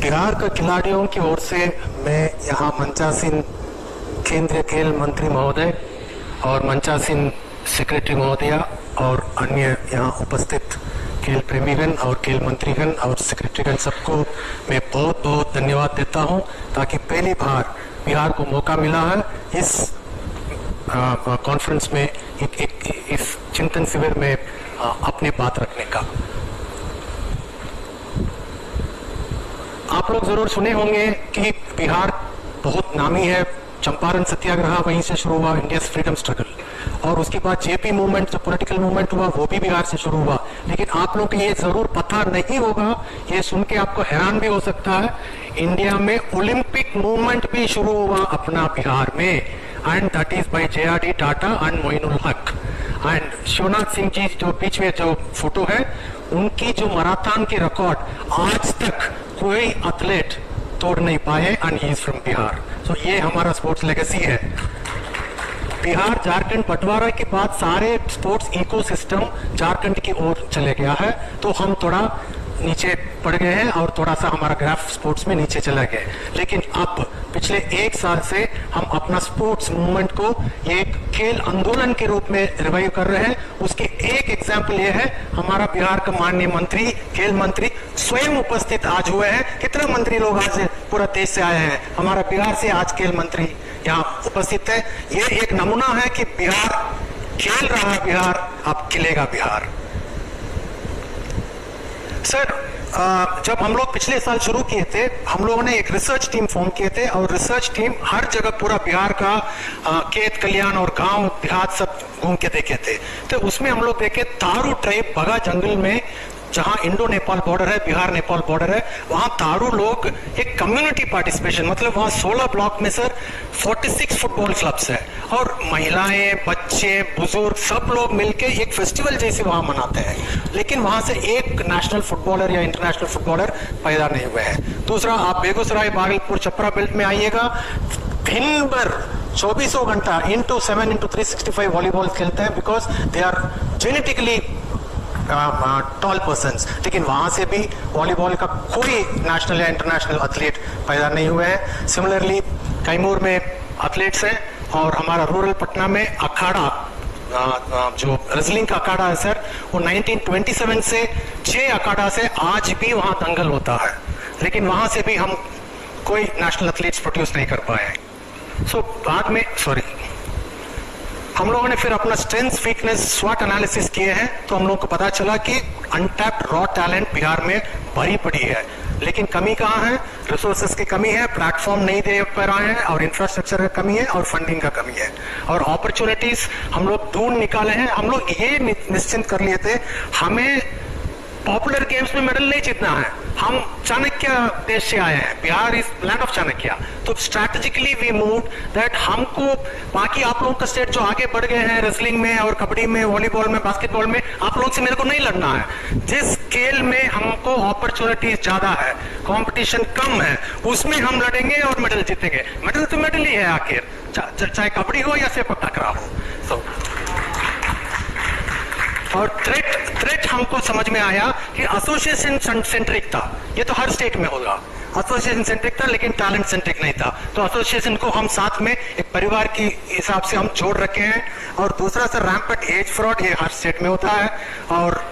बिहार के खिलाड़ियों की ओर से मैं यहाँ मंचासीन केंद्रीय खेल मंत्री महोदय और मंचासीन सेक्रेटरी महोदया और अन्य यहाँ उपस्थित खेल प्रेमीगण और खेल मंत्रीगण और सेक्रेटरीगण सबको मैं बहुत बहुत धन्यवाद देता हूँ, ताकि पहली बार बिहार को मौका मिला है इस कॉन्फ्रेंस में इस चिंतन शिविर में अपनी बात रखने का। आप लोग जरूर सुने होंगे कि बिहार बहुत नामी है, चंपारण सत्याग्रह वहीं से शुरू हुआ, इंडिया फ्रीडम स्ट्रगल, और उसके बाद जेपी मूवमेंट जो पॉलिटिकल मूवमेंट हुआ वो भी बिहार से शुरू हुआ। लेकिन आप लोग को ये जरूर पता नहीं होगा, ये सुन के आपको हैरान भी हो सकता है, इंडिया में ओलंपिक मूवमेंट भी शुरू हुआ अपना बिहार में, and that is by JRD Tata and Moinul Haq. And Shivnath Singh ji जो बीच में जो फोटो है, उनकी जो मैराथन की रिकॉर्ड आज तक कोई एथलीट तोड़ नहीं पाए, and he is from Bihar. So ये हमारा स्पोर्ट्स लेगेसी है। बिहार झारखंड बंटवारा के बाद सारे स्पोर्ट्स इकोसिस्टम झारखंड की ओर चले गया है, तो हम थोड़ा नीचे पड़ गए हैं और थोड़ा सा हमारा ग्राफ स्पोर्ट्स में नीचे चला गया। लेकिन अब पिछले एक साल से हम अपना स्पोर्ट्स मूवमेंट को एक खेल आंदोलन के रूप में रिवाइव कर रहे हैं। उसकी एक एग्जांपल ये है, हमारा बिहार का माननीय मंत्री, खेल मंत्री स्वयं उपस्थित आज हुए हैं। कितने मंत्री लोग आज पूरा देश से आए हैं, हमारा बिहार से आज खेल मंत्री यहाँ उपस्थित है। ये एक नमूना है कि बिहार खेल रहा है, बिहार अब खिलेगा बिहार। सर, जब हम लोग पिछले साल शुरू किए थे, हम लोगों ने एक रिसर्च टीम फॉर्म किए थे, और रिसर्च टीम हर जगह पूरा बिहार का खेत खलियान और गांव देहात सब घूम के देखे थे। तो उसमें हम लोग देखे तारू ट्राइब बगा जंगल में, जहां इंडो नेपाल बॉर्डर है, बिहार नेपाल बॉर्डर है, वहां तारू लोग एक कम्युनिटी पार्टिसिपेशन, मतलब वहां 16 ब्लॉक में सर 46 फुटबॉल क्लब्स है, और महिलाएं, बच्चे, बुजुर्ग सब लोग मिलके एक फेस्टिवल जैसे वहां मनाते हैं। लेकिन वहां से एक नेशनल फुटबॉलर या इंटरनेशनल फुटबॉलर पैदा नहीं हुए हैं। दूसरा, आप बेगूसराय, भागलपुर, छपरा बेल्ट में आइएगा, दिन भर 24 घंटा इंटू 7 इंटू 365 वॉलीबॉल खेलते हैं, because they are genetically tall persons. लेकिन वहां से भी वॉलीबॉल का कोई नेशनल या इंटरनेशनल एथलीट पैदा नहीं हुए हैं। सिमिलरली कैमूर में एथलीट्स हैं, और हमारा रूरल पटना में अखाड़ा, जो रेसलिंग का अखाड़ा है सर, वो 1927 से 6 अखाड़ा से आज भी वहां दंगल होता है। लेकिन वहां से भी हम कोई नेशनल एथलीट्स प्रोड्यूस नहीं कर पाए। बाद में हम लोगों ने फिर अपना स्ट्रेंथ, वीकनेस, स्वॉट एनालिसिस किए हैं, तो हम लोगों को पता चला कि अनटैप्ड रॉ टैलेंट बिहार में भरी पड़ी है। लेकिन कमी कहाँ है? रिसोर्सेज की कमी है, प्लेटफॉर्म नहीं दे पा रहे हैं, और इंफ्रास्ट्रक्चर का कमी है, और फंडिंग का कमी है, और अपॉर्चुनिटीज हम लोग ढूंढ निकाले हैं। हम लोग ये निश्चिंत कर लिए थे, हमें पॉपुलर गेम्स में मेडल नहीं जीतना है, हम चाणक्य देश से आए हैं, Bihar is land of Chanakya. तो स्ट्रैटेजिकली वी मूव दैट हमको, बाकी आप लोगों का स्टेट जो आगे बढ़ गए हैं रेसलिंग में और कबड्डी में, वॉलीबॉल में, बास्केटबॉल में, आप लोगों से मेरे को नहीं लड़ना है। जिस खेल में हमको अपॉर्चुनिटीज ज्यादा है, कंपटीशन कम है, उसमें हम लड़ेंगे और मेडल जीतेंगे। मेडल तो मेडल ही है आखिर, चाहे कबड्डी हो या सेपक टकराव हो। और थ्रेट हमको समझ में आया कि एसोसिएशन सेंट्रिक था, ये तो हर स्टेट में होगा, एसोसिएशन सेंट्रिक था लेकिन टैलेंट सेंट्रिक नहीं था। तो एसोसिएशन को हम साथ में एक परिवार की हिसाब से हम जोड़ रखे हैं। और दूसरा सर, रैम्पेंट एज फ्रॉड, ये हर स्टेट में होता है, और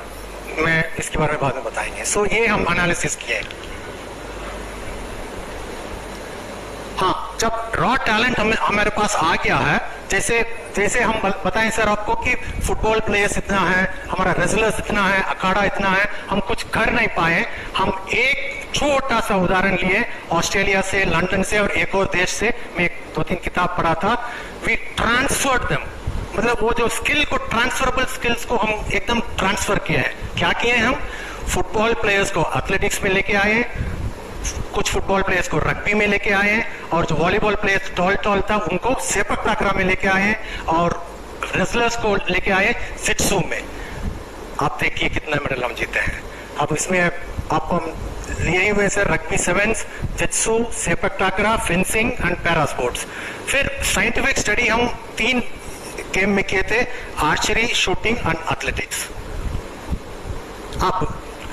मैं इसके बारे में बाद में बताएंगे। ये हम एनालिसिस किए। हाँ, जब रॉ टैलेंट हमारे पास आ गया है, जैसे हम बताएं सर आपको कि फुटबॉल प्लेयर्स इतना है, हमारा रेसलर्स इतना है, अखाड़ा इतना है, हम कुछ कर नहीं पाए। हम एक छोटा सा उदाहरण लिए ऑस्ट्रेलिया से, लंदन से, और एक और देश से। मैं 2-3 किताब पढ़ा था। वी ट्रांसफर्ड देम, मतलब वो जो स्किल को, ट्रांसफरेबल स्किल्स को हम एकदम ट्रांसफर किए हैं। क्या किए हम? फुटबॉल प्लेयर्स को एथलेटिक्स में लेके आए, कुछ फुटबॉल प्लेयर्स को रग्बी में लेके आए, और जो वॉलीबॉल प्लेयर्स टॉल था उनको सेपक टाकरा में लेके आए, और रेसलर्स को लेके आए जिट्सू में। आप देखिए कितना मेडल हम जीते हैं। अब इसमें आपको हम लिए हुए sir rugby sevens, jitsu, sepak takraw, fencing and para sports. फिर साइंटिफिक स्टडी हम 3 गेम में किए थे, आर्चरी, शूटिंग एंड एथलेटिक्स। अब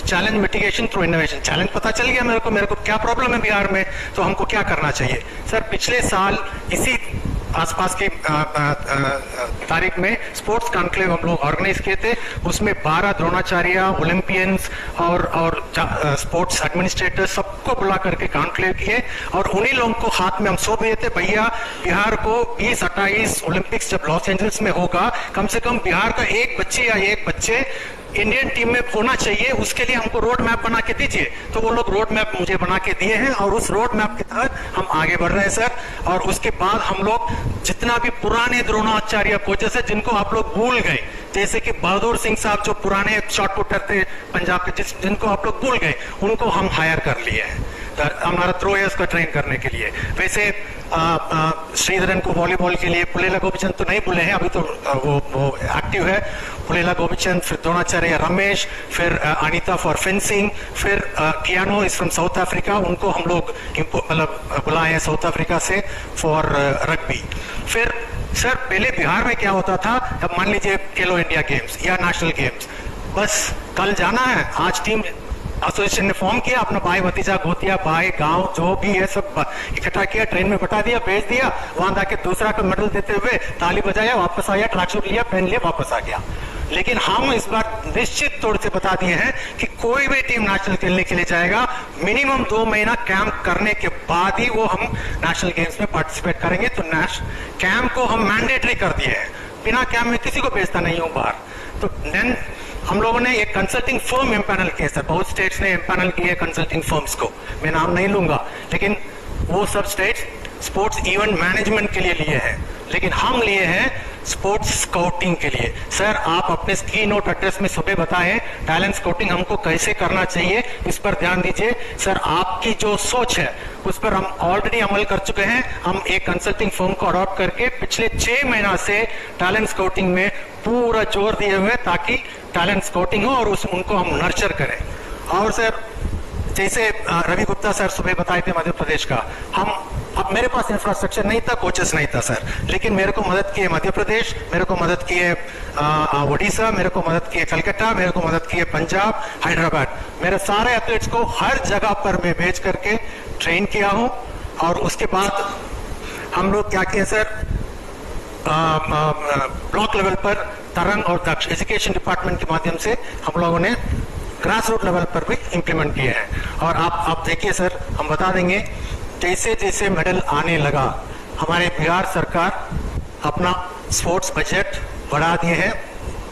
challenge mitigation through innovation. Challenge पता चल गया मेरे को क्या प्रॉब्लम है बिहार में, तो हमको क्या करना चाहिए। सर पिछले साल इसी आसपास की तारीख में स्पोर्ट्स कॉन्क्लेव हम लोग ऑर्गेनाइज किए थे। उसमें 12 द्रोणाचार्य, ओलंपियंस और स्पोर्ट्स एडमिनिस्ट्रेटर सबको बुला करके कॉन्क्लेव किए, और उन्हीं लोगों को हाथ में हम सौंप दिए थे, भैया बिहार को 2028 ओलंपिक्स जब लॉस एंजल्स में होगा, कम से कम बिहार का एक बच्चे या एक बच्चे इंडियन टीम में होना चाहिए, उसके लिए हमको रोड मैप बना के दीजिए। तो वो लोग रोड मैप मुझे बना के दिए हैं, और उस रोड मैप के तहत हम आगे बढ़ रहे हैं सर। और उसके बाद हम लोग जितना भी पुराने द्रोणाचार्य कोचेस है जिनको आप लोग भूल गए, जैसे कि बहादुर सिंह साहब जो पुराने शॉट पुटर थे पंजाब के, जिनको आप लोग भूल गए, उनको हम हायर कर लिए हैं हमारा थ्रोयर्स का ट्रेन करने के लिए। वैसे श्रीधरन को वॉलीबॉल के लिए, पुलेला गोपीचंद तो नहीं भूले हैं अभी, तो वो एक्टिव है। पुलेला गोपीचंद, फिर द्रोणाचार्य रमेश, फिर अनीता फॉर फेंसिंग, फिर Keanu is from south Africa, उनको हम लोग मतलब बुलाए हैं साउथ अफ्रीका से फॉर रग्बी। फिर सर पहले बिहार में क्या होता था, अब मान लीजिए खेलो इंडिया गेम्स या नेशनल गेम्स, बस कल जाना है, आज टीम एसोसिएशन ने फॉर्म किया, अपना भाई भतीजा गोतिया भाई गांव जो भी है सब इकट्ठा किया, ट्रेन में बटा दिया, भेज दिया, वहां जाके दूसरा का मेडल देते हुए ताली बजाया, वापस आया, ट्रैक सूट लिया, पहन लिया, वापस आ गया। लेकिन हम इस बार निश्चित तौर से बता दिए हैं कि कोई भी टीम नेशनल खेलने के लिए जाएगा, मिनिमम 2 महीना कैंप करने के बाद ही वो हम नेशनल गेम्स में पार्टिसिपेट करेंगे। तो कैंप को हम मैंडेटरी कर दिए हैं, बिना कैंप में किसी को भेजता नहीं हूं बाहर। तो देन हम लोगों ने एक कंसल्टिंग फर्म एम्पैनल किए सर, बहुत स्टेट्स ने एम्पैनल किए कंसल्टिंग फर्म्स को, मैं नाम नहीं लूंगा, लेकिन वो सब स्टेट्स स्पोर्ट्स इवेंट मैनेजमेंट के लिए लिए हैं, लेकिन हम लिए हैं स्पोर्ट्स स्काउटिंग के लिए। सर आप अपने की नोट एड्रेस में सुबह बताएं टैलेंट स्काउटिंग हमको कैसे करना चाहिए, इस पर ध्यान दीजिए। सर आपकी जो सोच है उस पर हम ऑलरेडी अमल कर चुके हैं। हम एक कंसल्टिंग फर्म को अडॉप्ट करके पिछले 6 महीना से टैलेंट स्काउटिंग में पूरा जोर दिए हुए, ताकि टैलेंट स्काउटिंग हो और उनको हम नर्चर करें। और सर जैसे रवि गुप्ता सर सुबह बताए थे मध्य प्रदेश का, अब मेरे पास इंफ्रास्ट्रक्चर नहीं था, कोचेस नहीं था सर, लेकिन मेरे को मदद किए मध्य प्रदेश, मेरे को मदद किए ओडिशा, मेरे को मदद किए कलकत्ता, मेरे को मदद किए पंजाब, हैदराबाद। मेरे सारे एथलीट्स को हर जगह पर मैं भेज करके ट्रेन किया हूं। और उसके बाद हम लोग क्या किए सर, ब्लॉक लेवल पर तरंग और दक्ष एजुकेशन डिपार्टमेंट के माध्यम से हम लोगों ने ग्रास रूट लेवल पर भी इम्प्लीमेंट किए हैं। और आप देखिए सर, हम बता देंगे जैसे जैसे मेडल आने लगा, हमारे बिहार सरकार अपना स्पोर्ट्स बजट बढ़ा दिए हैं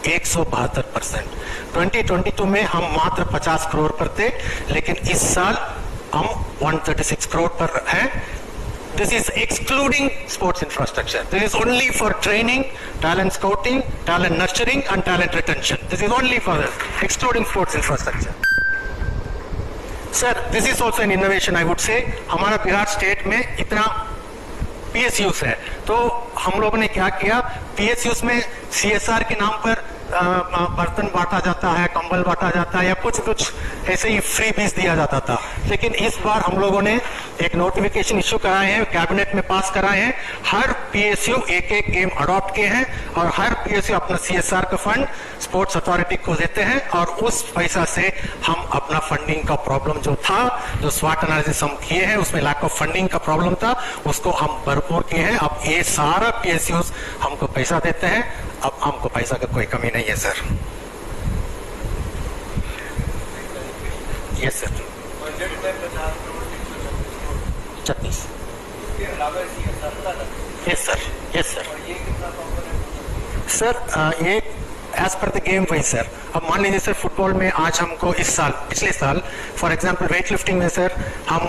172%। 2022 में हम मात्र 50 करोड़ पर थे, लेकिन इस साल हम 136 करोड़ पर हैं। This is excluding sports infrastructure. This is only for training, talent scouting, talent nurturing and talent retention. This is only for this, excluding sports infrastructure. Sir, this is also an innovation I would say. हमारा Bihar state में इतना PSUs है, तो हम लोगों ने क्या किया, PSUs में CSR के नाम पर बर्तन बांटा जाता है, कंबल बांटा जाता है, या कुछ ऐसे ही फ्री बीज दिया जाता था। लेकिन इस बार हम लोगों ने एक नोटिफिकेशन इश्यू कराए हैं, कैबिनेट में पास कराए हैं, हर PSU एक गेम अडॉप्ट किए हैं, और हर PSU अपना CSR का फंड स्पोर्ट्स अथॉरिटी को देते हैं, और उस पैसा से हम अपना फंडिंग का प्रॉब्लम जो था, जो स्वाट एनालिसिस हम किए हैं उसमें लैक ऑफ फंडिंग का प्रॉब्लम था, उसको हम भरपूर किए हैं। अब ये सारा PSUs हमको पैसा देते हैं, अब हमको पैसा का कोई कमी नहीं है sir. Yes sir. 36। Yes sir, yes sir. Sir ये as per the game wise sir, अब मान लीजिए सर फुटबॉल में आज हमको इस साल, पिछले साल फॉर एग्जांपल वेट लिफ्टिंग में सर हम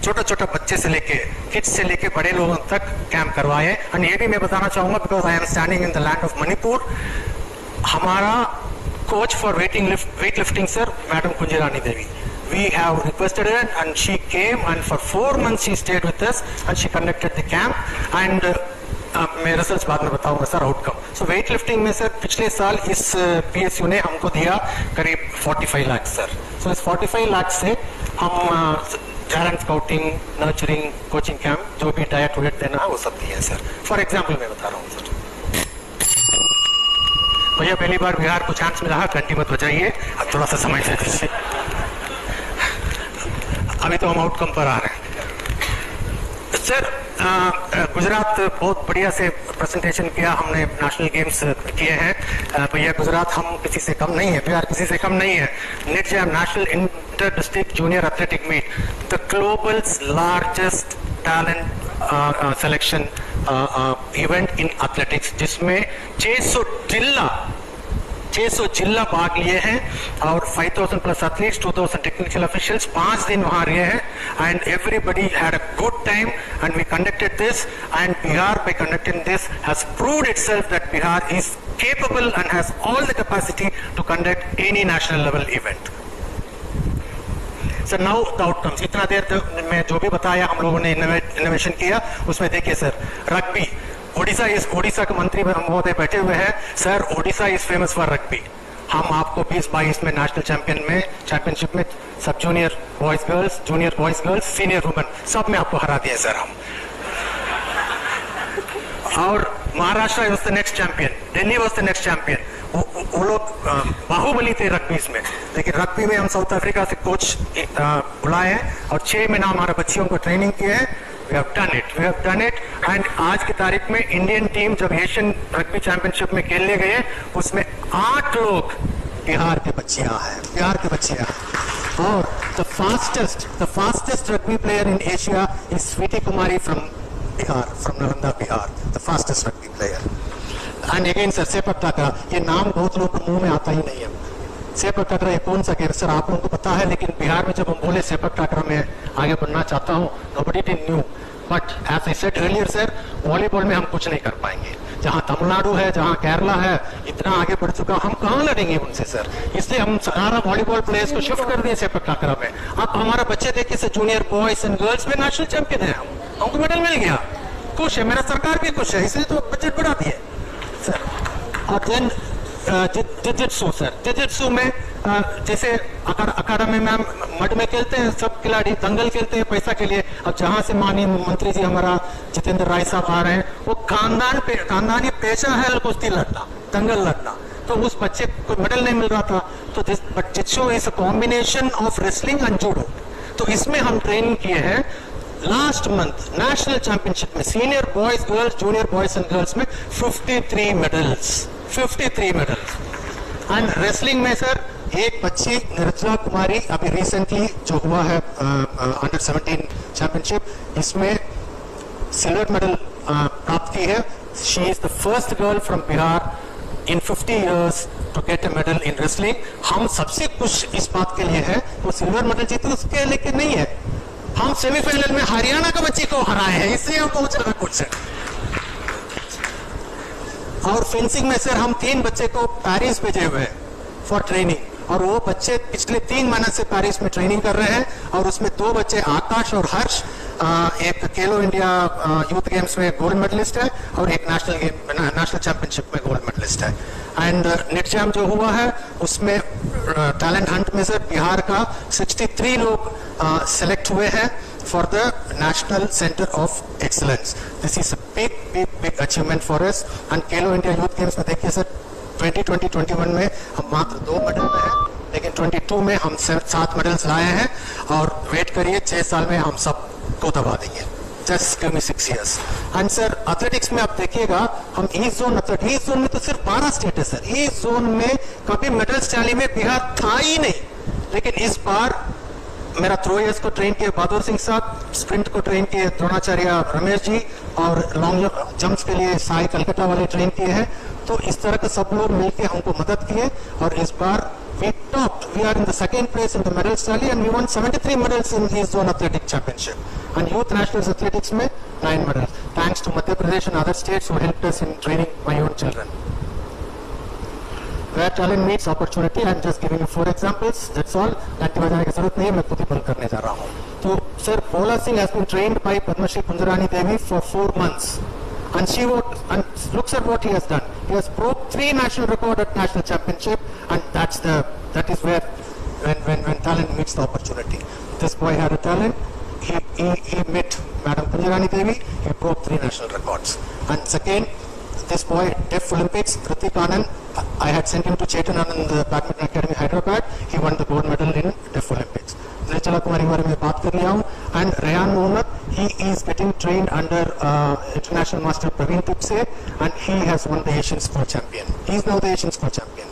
छोटा बच्चे से लेके किड्स से लेके बड़े लोगों तक कैंप करवाए। एंड ये भी मैं बताना चाहूंगा, because I am standing in the land of Manipur, हमारा coach for weightlifting sir madam Kunjarani Devi, we have requested her and she came and for 4 months she stayed with us and she conducted the camp and मैं research बाद में बताऊंगा sir outcome. सो weight lifting में sir पिछले साल इस PSU ने हमको दिया करीब 45 लाख सर। सो इस 45 लाख से हम talent scouting, nurturing, coaching camp, जो भी डाइट वेट देना है वो सब दिए हैं सर। फॉर एग्जाम्पल मैं बता रहा हूँ सर, भैया पहली बार बिहार को चांस मिला है, घंटी मत बजाइए, अब थोड़ा सा समय से दीजिए। अभी तो हम आउटकम पर आ रहे हैं। सर, गुजरात बहुत बढ़िया से प्रेजेंटेशन किया, हमने नेशनल गेम्स किए हैं। भैया गुजरात हम किसी से कम नहीं है, बिहार किसी से कम नहीं है। NIDJAM national inter district junior athletic meet, the global's largest talent selection event in athletics, जिसमें 600 जिला भाग लिए हैं और 5000 प्लस एथलीट्स, 2000 टेक्निकल ऑफिशियल्स 5 दिन वहां रहे हैं and everybody had a good time and we conducted this and Bihar by conducting this has proved itself that Bihar is capable and has all the capacity to conduct any national level event. Sir now the outcomes, इतना देर में जो भी बताया हम लोगों ने innovation किया उसमें देखिए सर, रग्बी, ओडिशा के मंत्री महोदय बैठे हुए हैं। Sir Odisha is famous for rugby. हम आपको 2022 में नेशनल चैंपियनशिप में सब junior boys girls, junior boys girls, senior women सब में आपको हरा दिए सर हम। और Maharashtra was the next champion, Delhi was the next champion. वो लोग बाहुबली थे रग्बीज में, लेकिन रग्बी में हम साउथ अफ्रीका से कोच बुलाए हैं और 6 महीना हमारे बच्चियों को ट्रेनिंग किए हैं। We have done it and आज की तारीख में इंडियन टीम जब एशियन रग्बी चैंपियनशिप में खेलने गए उसमें 8 लोग बिहार के बच्चियां हैं, और the fastest rugby player in Asia is Sweetie Kumari from Nalanda, Bihar, the fastest rugby player. And again sir, sepak takraw, ये नाम बहुत लोगों को मुंह में आता ही नहीं है। सेपक टाकरा ये कौन सा गेम सर, आप लोगों को पता है, लेकिन बिहार में जब हम बोले सेपक टाकरा में आगे बढ़ना चाहता हूँ, nobody did knew, but as I said earlier sir, volleyball में हम कुछ नहीं कर पाएंगे। जहाँ तमिलनाडु है, जहाँ केरला है, इतना आगे बढ़ चुका, हम कहाँ लड़ेंगे उनसे सर। इसलिए हम सारा वॉलीबॉल प्लेयर्स को शिफ्ट कर दिए सेपक टाकरा में। अब हमारा बच्चे देखिए sir, junior boys and girls में नेशनल चैंपियन है, हमको मेडल मिल गया, खुश है, मेरा सरकार भी खुश है, इसलिए तो बजट बढ़ा दिए सर। और देन जिजित्सु में जैसे अकादमी में मड में खेलते हैं सब खिलाड़ी, दंगल खेलते हैं पैसा के लिए। अब जहां से माननीय मंत्री जी हमारा जितेंद्र राय साहब आ रहे हैं, वो खानदानी पेशा है कुश्ती लड़ना, दंगल लड़ना, तो उस बच्चे को मेडल नहीं मिल रहा था। तो jiu-jitsu is a combination of wrestling and judo. तो इसमें हम ट्रेनिंग किए हैं। लास्ट मंथ नेशनल चैंपियनशिप में senior boys girls, junior boys and girls में 53 मेडल्स एंड रेसलिंग में सर एक बच्ची निर्जला कुमारी अभी रिसेंटली जो हुआ है अंडर 17 चैंपियनशिप, इसमें सिल्वर मेडल प्राप्त की है। She is the first girl from Bihar in 50 years to get a medal in wrestling। हम सबसे खुश इस बात के लिए है, वो सिल्वर मेडल जीती उसके लेके नहीं है, हम सेमीफाइनल में हरियाणा का बच्ची को हराए हैं, इसलिए हम बहुत ज्यादा खुश हैं। और फेंसिंग में सर हम 3 बच्चे को पेरिस भेजे हुए हैं फॉर ट्रेनिंग, और वो बच्चे पिछले 3 महीने से पेरिस में ट्रेनिंग कर रहे हैं। और उसमें 2 बच्चे आकाश और हर्ष, एक खेलो इंडिया यूथ गेम्स में गोल्ड मेडलिस्ट है और एक नेशनल चैंपियनशिप में गोल्ड मेडलिस्ट है। एंड निटजैम जो हुआ है उसमें टैलेंट हंट में सर बिहार का 63 लोग सेलेक्ट हुए हैं for the national centre of excellence. This is a big achievement for us. And Khelo India youth games में देखिए सर 2020-21 में हम मात्र 2 मेडल में हैं, लेकिन 22 में हम 7 मेडल्स लाए हैं, और वेट करिए 6 साल में हम सब को दबा देंगे। Just give me 6 years। And sir athletics में आप देखिएगा हम ईस्ट जोन में तो सिर्फ 12 स्टेट है सर। ईस्ट जोन में कभी मेडल्स टैली में बिहार था ही नहीं, लेकिन इस बार मेरा थ्रोयर्स को ट्रेन किए बहादुर सिंह साहब, स्प्रिंट को ट्रेन किए द्रोणाचार्य रमेश जी, और लॉन्ग जंप्स के लिए साई कलकत्ता वाले ट्रेन किए हैं। तो इस तरह के सब लोग मिलकर हमको मदद किए, और इस बार we are in the 2nd place in the medals tally and we won 73 medals in East Zone Athletic Championship and Youth Nationals Athletics में 9 medals, thanks to Madhya Pradesh and other states who helped us in training my own children. Where talent meets opportunity, I am just giving you 4 examples, that's all। घंटी बजाने की जरूरत नहीं है, मैं खुद ही बंद करने जा रहा हूँ। तो sir Bhola Singh has been trained by Padma Shri Kunjarani Devi for 4 months and looks at what he has done. He has broke 3 national record at national championship, and that is where when talent meets the opportunity. This boy had a talent. He met Madam Kunjarani Devi. He broke 3 national records. And second, this boy, Deaf Olympics, Ritik Anand, I had sent him to Chetan Anand Badminton Academy, Hyderabad. He won the gold medal in Deaf Olympics. Nirjala Kumari बारे में बात कर लिया हूँ. And Rayan Mohammed, he is getting trained under international master Praveen Tipse, and he has won the Asian Sport Champion. He is now the Asian Sport Champion.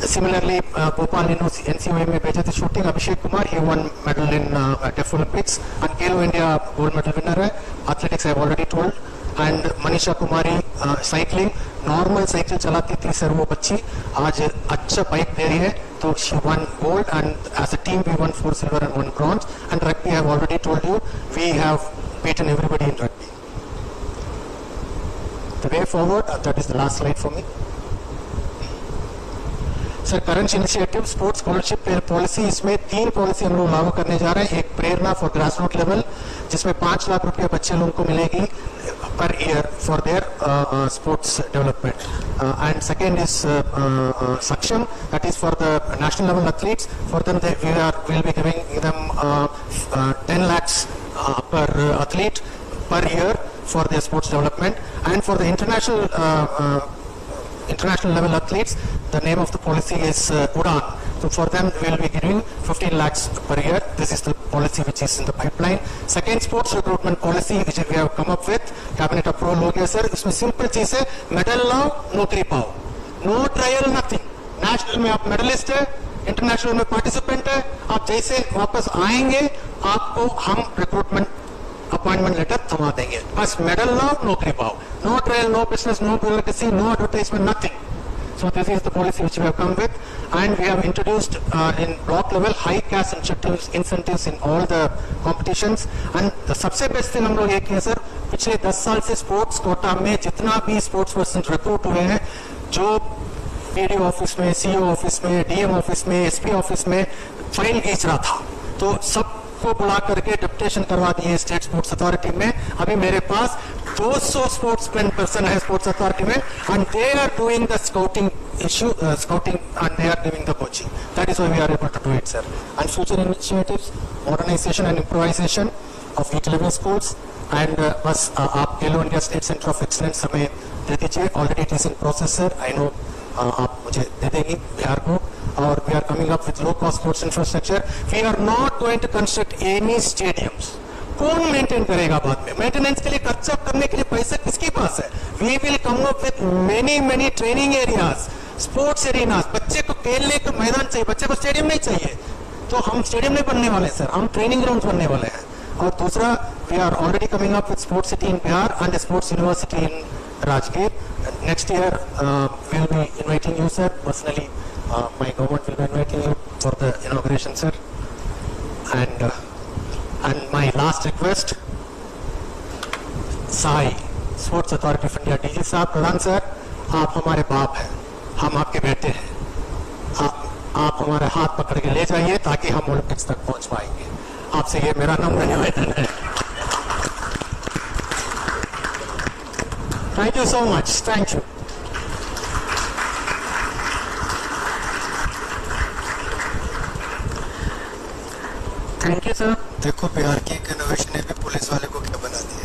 Similarly, Bhopal NCOA में भेजे थे shooting Abhishek Kumar, he won medal in Deaf Olympics, and Khelo India gold medal winner है. Athletics I have already told. And Manisha Kumari, cycling, normal cycle चलाती थी sir वो बच्ची, आज अच्छा बाइक दे रही है, तो she won gold, and as a team we won 4 silver and 1 bronze. And rugby I have already told you, we have beaten everybody in rugby. The way forward, that is the last slide for me. Sir current initiative sports scholarship policy, इसमें 3 policy हम लोग लागू करने जा रहे हैं. एक प्रेरणा for grass root level, जिसमें 5 लाख रुपए बच्चे लोगों को मिलेगी per year for their sports development. And second is Saksham, that is for the national level athletes. For them we will be giving them 10 lakhs per athlete per year for their sports development. And for the international level athletes, the name of the policy is UDAN. So for them we will be giving 15 lakhs per year. This is the policy which is in the pipeline. Second, sports recruitment policy which we have come up with, cabinet approval हो गया sir. इसमें simple चीज है, medal लाओ नौकरी पाओ, no trial nothing. National में आप मेडलिस्ट है, इंटरनेशनल में पार्टिसिपेंट है, आप जैसे वापस आएंगे आपको हम रिक्रूटमेंट अपॉइंटमेंट लेटर थमा देंगे. बस मेडल लाओ नौकरी पाओ, no trial, no business, no bureaucracy, no advertisement, nothing. So this is the policy which we have come with, and we have introduced in block level high cash incentives in all the competitions. And the सबसे best thing हम लोग ये किया sir, पिछले 10 साल से sports quota में जितना भी स्पोर्ट्स पर्सन रिक्रूट हुए हैं, जो पीडीओ ऑफिस में, सीईओ ऑफिस में, डीएम ऑफिस में, एसपी ऑफिस में फाइल खींच रहा था, तो सबको बुला करके डिप्टेशन करवा दिए स्टेट स्पोर्ट्स अथॉरिटी में. अभी मेरे पास 200 स्पोर्ट्समैन पर्सन है स्पोर्ट्स अथॉरिटी में, and they are doing the scouting and they are giving the coaching. That is why we are able to do it, sir. And future initiatives, modernization and improvisation of each level schools, and बस आप Khelo India state centre of excellence हमें दे दीजिए. Already it is in process sir, I know आप मुझे दे देंगी बिहार को. और we are coming up with low cost sports infrastructure. We are not going to construct any stadiums. कौन मेंटेन करेगा बाद में? मेंटेनेंस के लिए खर्चा करने के लिए पैसा किसके पास है? We will come up with many training areas, sports areas. बच्चे को खेलने का मैदान चाहिए, बच्चे को स्टेडियम नहीं चाहिए. तो हम स्टेडियम नहीं बनने वाले सर, हम ट्रेनिंग ग्राउंड बनने वाले हैं. और दूसरा, we are already coming up with sports city in Bihar and sports university in Rajgir. Next year we will be inviting you sir personally. My government will be inviting you for the inauguration sir. And my last request, SAI sports authority of India, DG साहब, Pradhan sir, आप हमारे बाप हैं, हम आपके बेटे हैं. आप हमारे हाथ पकड़ के ले जाइए ताकि हम ओलंपिक्स तक पहुंच पाएंगे. आपसे ये मेरा नम्र निवेदन है. Thank you so much. Thank you. Thank you sir. देखो बिहार की एक इनोवेशन ने भी पुलिस वाले को क्या बना दिया.